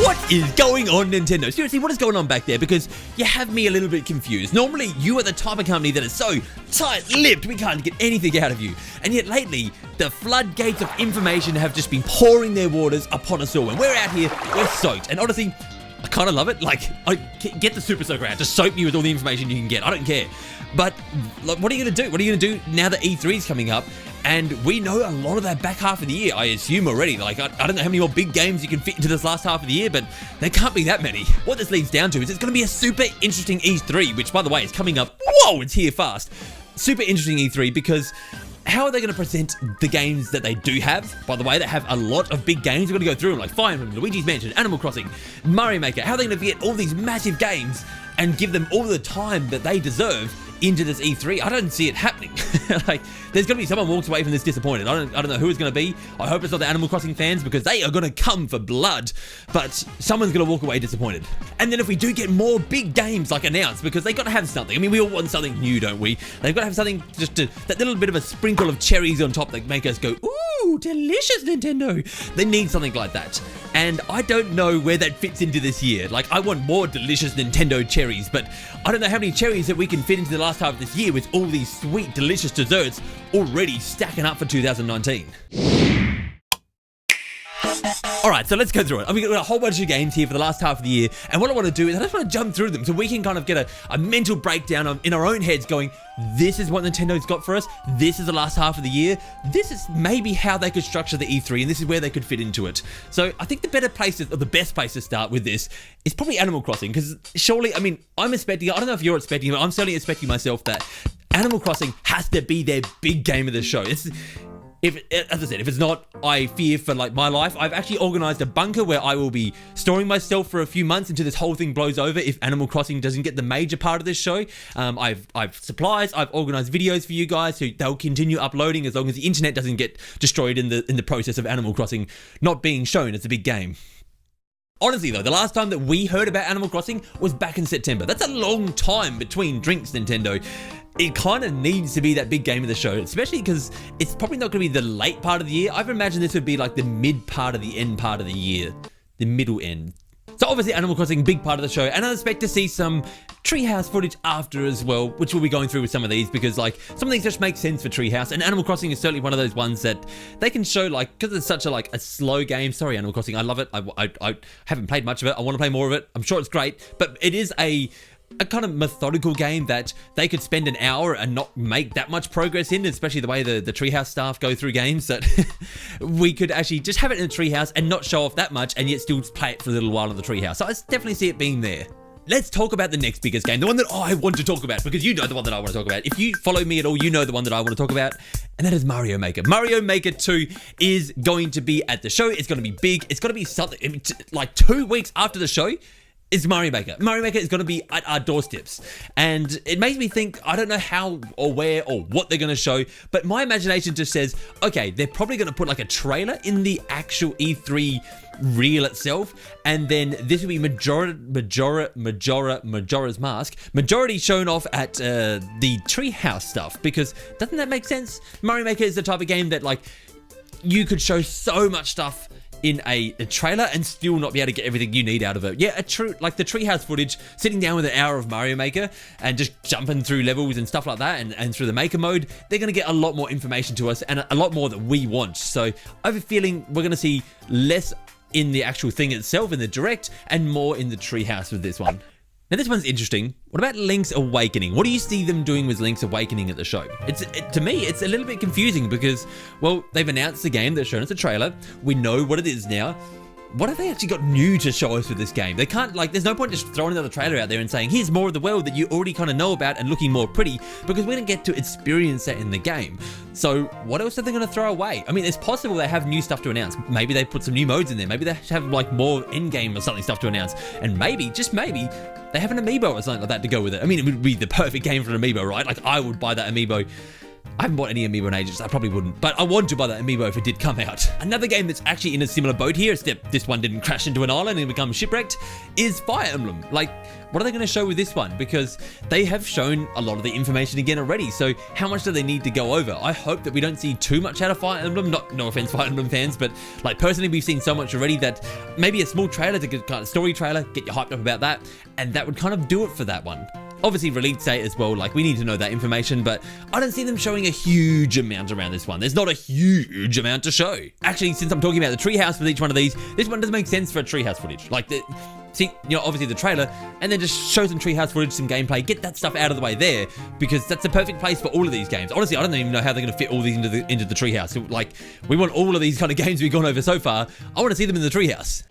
What is going on, Nintendo? Seriously, what is going on back there? Because you have me a little bit confused. Normally, you are the type of company that is so tight-lipped, we can't get anything out of you. And yet lately, the floodgates of information have just been pouring their waters upon us all. And we're out here, we're soaked. And honestly, I kind of love it. Like, get the Super Soaker out. Just soak me with all the information you can get. I don't care. But like, what are you going to do? What are you going to do now that E3 is coming up? And we know a lot of that back half of the year, I assume already. Like, I don't know how many more big games you can fit into this last half of the year, but there can't be that many. What this leads down to is it's going to be a super interesting E3, which, by the way, is coming up. Whoa, it's here fast. Super interesting E3 because how are they going to present the games that they do have? By the way, they have a lot of big games. We're going to go through them like Fire Emblem, Luigi's Mansion, Animal Crossing, Mario Maker. How are they going to get all these massive games and give them all the time that they deserve into this E3? I don't see it happening. Like, there's going to be someone walks away from this disappointed. I don't know who it's going to be. I hope it's not the Animal Crossing fans because they are going to come for blood, but someone's going to walk away disappointed. And then if we do get more big games like announced, because they got to have something. I mean, we all want something new, don't we? They've got to have something just to, that little bit of a sprinkle of cherries on top that make us go, ooh, delicious, Nintendo. They need something like that. And I don't know where that fits into this year. Like, I want more delicious Nintendo cherries, but I don't know how many cherries that we can fit into the last half of this year with all these sweet, delicious desserts already stacking up for 2019. Alright, so let's go through it. I mean, we've got a whole bunch of games here for the last half of the year, and what I want to do is I just want to jump through them so we can kind of get a mental breakdown in our own heads going, this is what Nintendo's got for us, this is the last half of the year, this is maybe how they could structure the E3, and this is where they could fit into it. So I think the better place, or the best place to start with this is probably Animal Crossing, because surely, I mean, I'm expecting, I don't know if you're expecting, but I'm certainly expecting myself that Animal Crossing has to be their big game of the show. As I said, if it's not, I fear for like my life. I've actually organized a bunker where I will be storing myself for a few months until this whole thing blows over if Animal Crossing doesn't get the major part of this show. I've supplies, I've organized videos for you guys, so they'll continue uploading as long as the internet doesn't get destroyed in the process of Animal Crossing not being shown as a big game. Honestly though, the last time that we heard about Animal Crossing was back in September. That's a long time between drinks, Nintendo. It kind of needs to be that big game of the show, especially because it's probably not going to be the late part of the year. I've imagined this would be like the mid part of the end part of the year, the middle end. So obviously Animal Crossing, big part of the show, and I expect to see some Treehouse footage after as well, which we'll be going through with some of these because like some of these just make sense for Treehouse, and Animal Crossing is certainly one of those ones that they can show like, because it's such a slow game. Sorry Animal Crossing, I love it. I haven't played much of it. I want to play more of it. I'm sure it's great, but it is a kind of methodical game that they could spend an hour and not make that much progress in, especially the way the Treehouse staff go through games, that we could actually just have it in a Treehouse and not show off that much and yet still play it for a little while in the Treehouse. So I definitely see it being there. Let's talk about the next biggest game, the one that I want to talk about, because you know the one that I want to talk about. If you follow me at all, you know the one that I want to talk about, and that is Mario Maker. Mario Maker 2 is going to be at the show. It's going to be big. It's going to be something, like 2 weeks after the show, is Mario Maker. Mario Maker is going to be at our doorsteps. And it makes me think, I don't know how or where or what they're going to show, but my imagination just says, okay, they're probably going to put like a trailer in the actual E3 reel itself, and then this will be Majora's Mask. Majority shown off at the Treehouse stuff, because doesn't that make sense? Mario Maker is the type of game that like, you could show so much stuff in a trailer and still not be able to get everything you need out of it. Yeah, like the Treehouse footage, sitting down with an hour of Mario Maker and just jumping through levels and stuff like that, and through the Maker mode, they're going to get a lot more information to us and a lot more that we want. So I have a feeling we're going to see less in the actual thing itself, in the direct, and more in the Treehouse with this one. Now this one's interesting. What about Link's Awakening? What do you see them doing with Link's Awakening at the show? To me, it's a little bit confusing because, well, they've announced the game, they've shown us a trailer, we know what it is now. What have they actually got new to show us with this game? They can't, like, there's no point just throwing another trailer out there and saying, here's more of the world that you already kind of know about and looking more pretty, because we don't get to experience that in the game. So what else are they going to throw away? I mean, it's possible they have new stuff to announce. Maybe they put some new modes in there. Maybe they have like more endgame or something stuff to announce. And maybe, just maybe, they have an amiibo or something like that to go with it. I mean, it would be the perfect game for an amiibo, right? Like, I would buy that amiibo I haven't bought any Amiibo in ages, I probably wouldn't, but I want to buy that Amiibo if it did come out. Another game that's actually in a similar boat here, except this one didn't crash into an island and become shipwrecked, is Fire Emblem. Like, what are they going to show with this one? Because they have shown a lot of the information again already, so how much do they need to go over? I hope that we don't see too much out of Fire Emblem, no offense Fire Emblem fans, but like personally we've seen so much already that maybe a small trailer, to kind of story trailer, get you hyped up about that, and that would kind of do it for that one. Obviously release date as well, like we need to know that information, but I don't see them showing a huge amount around this one. There's not a huge amount to show. Actually, since I'm talking about the treehouse with each one of these, this one doesn't make sense for a treehouse footage. Like, see, you know, obviously the trailer, and then just show some treehouse footage, some gameplay, get that stuff out of the way there, because that's the perfect place for all of these games. Honestly, I don't even know how they're going to fit all these into the treehouse. So, like, we want all of these kind of games we've gone over so far. I want to see them in the treehouse.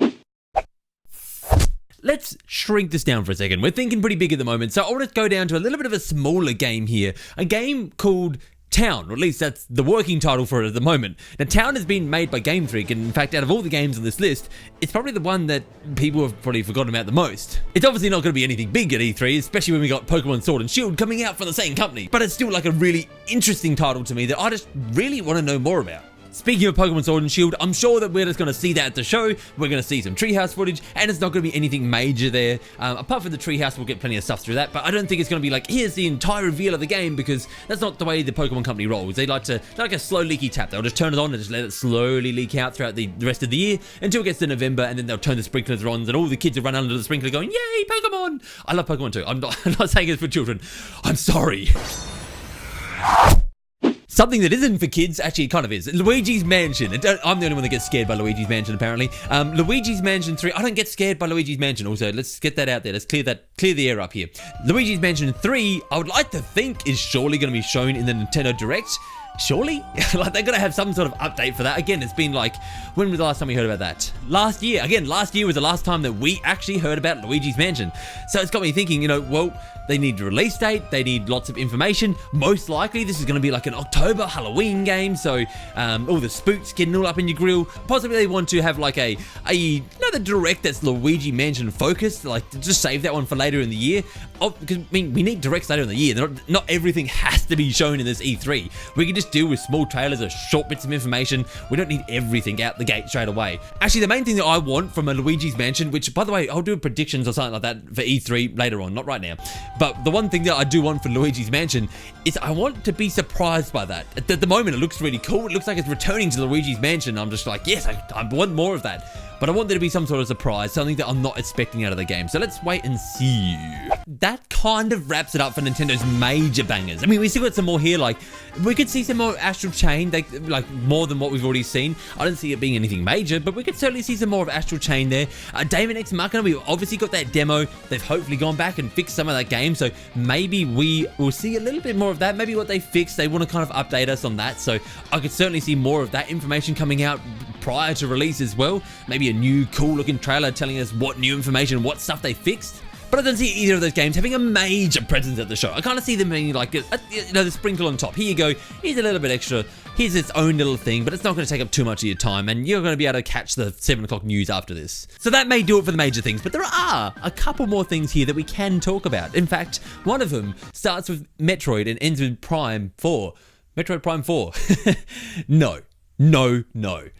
Let's shrink this down for a second. We're thinking pretty big at the moment, so I want to go down to a little bit of a smaller game here. A game called Town, or at least that's the working title for it at the moment. Now, Town has been made by Game Freak, and in fact, out of all the games on this list, it's probably the one that people have probably forgotten about the most. It's obviously not going to be anything big at E3, especially when we got Pokemon Sword and Shield coming out from the same company, but it's still like a really interesting title to me that I just really want to know more about. Speaking of Pokemon Sword and Shield, I'm sure that we're just going to see that at the show. We're going to see some treehouse footage, and it's not going to be anything major there. Apart from the treehouse, we'll get plenty of stuff through that, but I don't think it's going to be like, here's the entire reveal of the game, because that's not the way the Pokemon company rolls. They like a slow leaky tap. They'll just turn it on and just let it slowly leak out throughout the rest of the year until it gets to November, and then they'll turn the sprinklers on, and all the kids will run under the sprinkler going, yay, Pokemon! I love Pokemon too. I'm not saying it's for children. I'm sorry. Something that isn't for kids, actually it kind of is. Luigi's Mansion. I'm the only one that gets scared by Luigi's Mansion, apparently. Luigi's Mansion 3. I don't get scared by Luigi's Mansion. Also, let's get that out there. Let's clear the air up here. Luigi's Mansion 3, I would like to think, is surely going to be shown in the Nintendo Direct. Surely? Like, they're going to have some sort of update for that. Again, it's been like, when was the last time we heard about that? Last year. Again, last year was the last time that we actually heard about Luigi's Mansion. So it's got me thinking, you know, well, they need a release date. They need lots of information. Most likely, this is going to be like an October Halloween game. So all the spooks getting all up in your grill. Possibly they want to have like another direct that's Luigi Mansion focused. Like, just save that one for later in the year. Oh, because, I mean, we need directs later in the year. Not everything has to be shown in this E3. We can just deal with small trailers or short bits of information. We don't need everything out the gate straight away. Actually, the main thing that I want from a Luigi's Mansion, which, by the way, I'll do predictions or something like that for E3 later on, not right now. But the one thing that I do want for Luigi's Mansion is I want to be surprised by that. At the moment, it looks really cool. It looks like it's returning to Luigi's Mansion. I'm just like, yes, I want more of that. But I want there to be some sort of surprise, something that I'm not expecting out of the game. So let's wait and see. That kind of wraps it up for Nintendo's major bangers. I mean, we still got some more here. Like, we could see some more Astral Chain, like more than what we've already seen. I don't see it being anything major, but we could certainly see some more of Astral Chain there. Daemon X Machina, we've obviously got that demo. They've hopefully gone back and fixed some of that game. So maybe we will see a little bit more of that. Maybe what they fixed, they want to kind of update us on that. So I could certainly see more of that information coming out prior to release as well. Maybe a new cool looking trailer telling us what new information, what stuff they fixed. But I don't see either of those games having a major presence at the show. I kind of see them being like, the sprinkle on top. Here you go, here's a little bit extra. Here's its own little thing, but it's not going to take up too much of your time, and you're going to be able to catch the 7 o'clock news after this. So that may do it for the major things, but there are a couple more things here that we can talk about. In fact, one of them starts with Metroid and ends with Prime 4. Metroid Prime 4. No. No.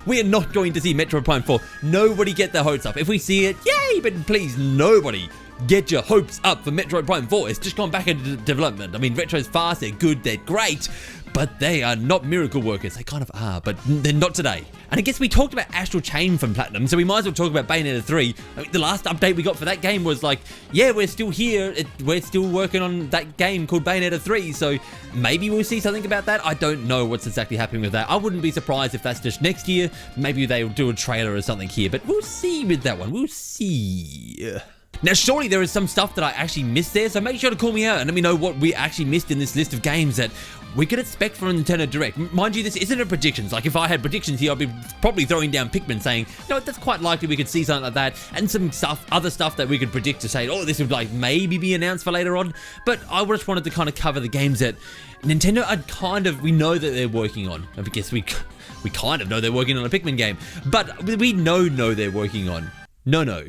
We are not going to see Metroid Prime 4. Nobody get their hopes up. If we see it, yay, but please, nobody get your hopes up for Metroid Prime 4. It's just gone back into development. I mean, Retro's fast, they're good, they're great, but they are not miracle workers. They kind of are, but they're not today. And I guess we talked about Astral Chain from Platinum, so we might as well talk about Bayonetta 3. I mean, the last update we got for that game was like, yeah, we're still here. We're still working on that game called Bayonetta 3, so maybe we'll see something about that. I don't know what's exactly happening with that. I wouldn't be surprised if that's just next year. Maybe they'll do a trailer or something here, but we'll see with that one. We'll see. Now, surely there is some stuff that I actually missed there, so make sure to call me out and let me know what we actually missed in this list of games that we could expect from Nintendo Direct. Mind you, this isn't a predictions. Like, if I had predictions here, I'd be probably throwing down Pikmin saying, no, that's quite likely we could see something like that, and some other stuff that we could predict to say, oh, this would like maybe be announced for later on. But I just wanted to kind of cover the games that Nintendo we know that they're working on. I guess we kind of know they're working on a Pikmin game, but we know they're working on. No.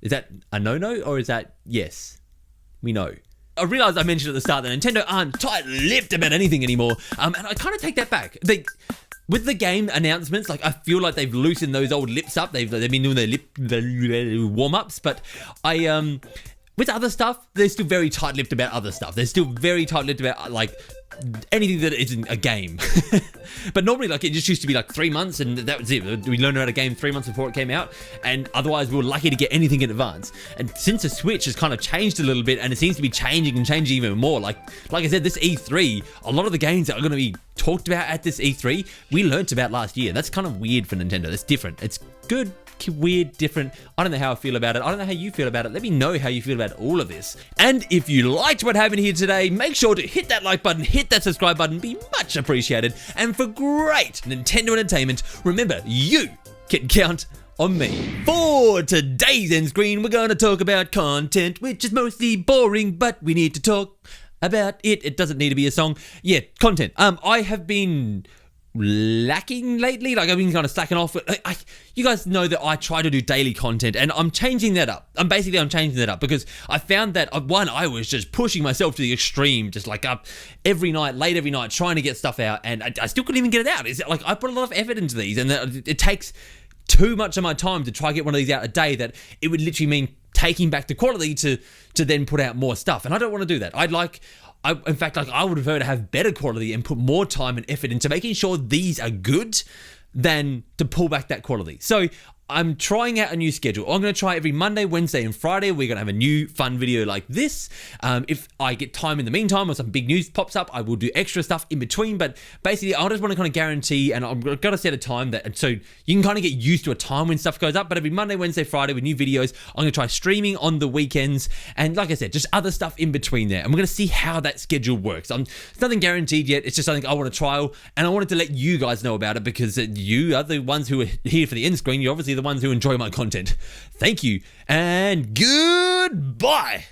Is that a no-no, or is that yes? We know. I realized I mentioned at the start that Nintendo aren't tight-lipped about anything anymore, and I kind of take that back. With the game announcements, like I feel like they've loosened those old lips up. They've been doing their warm-ups, but with other stuff, they're still very tight-lipped about other stuff. They're still very tight-lipped about like anything that isn't a game. But normally, like, it just used to be like 3 months and that was it. We learned about a game 3 months before it came out, and otherwise we were lucky to get anything in advance. And since the Switch has kind of changed a little bit, and it seems to be changing and changing even more, like I said, this E3, a lot of the games that are going to be talked about at this E3, we learnt about last year. That's kind of weird for Nintendo. That's different. It's good, weird, different. I don't know how I feel about it. I don't know how you feel about it. Let me know how you feel about all of this. And if you liked what happened here today, make sure to hit that like button, hit that subscribe button, be much appreciated. And for great Nintendo entertainment, remember, you can count on me. For today's end screen, we're going to talk about content, which is mostly boring, but we need to talk about it. It doesn't need to be a song. Yeah, content. I have been lacking lately. Like, I've been kind of slacking off. You guys know that I try to do daily content, and I'm changing that up. I'm changing that up because I found that, one, I was just pushing myself to the extreme, just like up every night, late every night, trying to get stuff out, and I still couldn't even get it out. It's like I put a lot of effort into these, and it takes too much of my time to try to get one of these out a day that it would literally mean taking back the quality to then put out more stuff, and I don't want to do that. In fact, I would prefer to have better quality and put more time and effort into making sure these are good than to pull back that quality. So I'm trying out a new schedule. I'm going to try every Monday, Wednesday, and Friday. We're going to have a new fun video like this. If I get time in the meantime or some big news pops up, I will do extra stuff in between. But basically, I just want to kind of guarantee, and I'm going to set a time that so you can kind of get used to a time when stuff goes up. But every Monday, Wednesday, Friday with new videos, I'm going to try streaming on the weekends. And like I said, just other stuff in between there. And we're going to see how that schedule works. It's nothing guaranteed yet. It's just something I want to trial. And I wanted to let you guys know about it because you are the ones who are here for the end screen. You're obviously the ones who enjoy my content. Thank you and goodbye.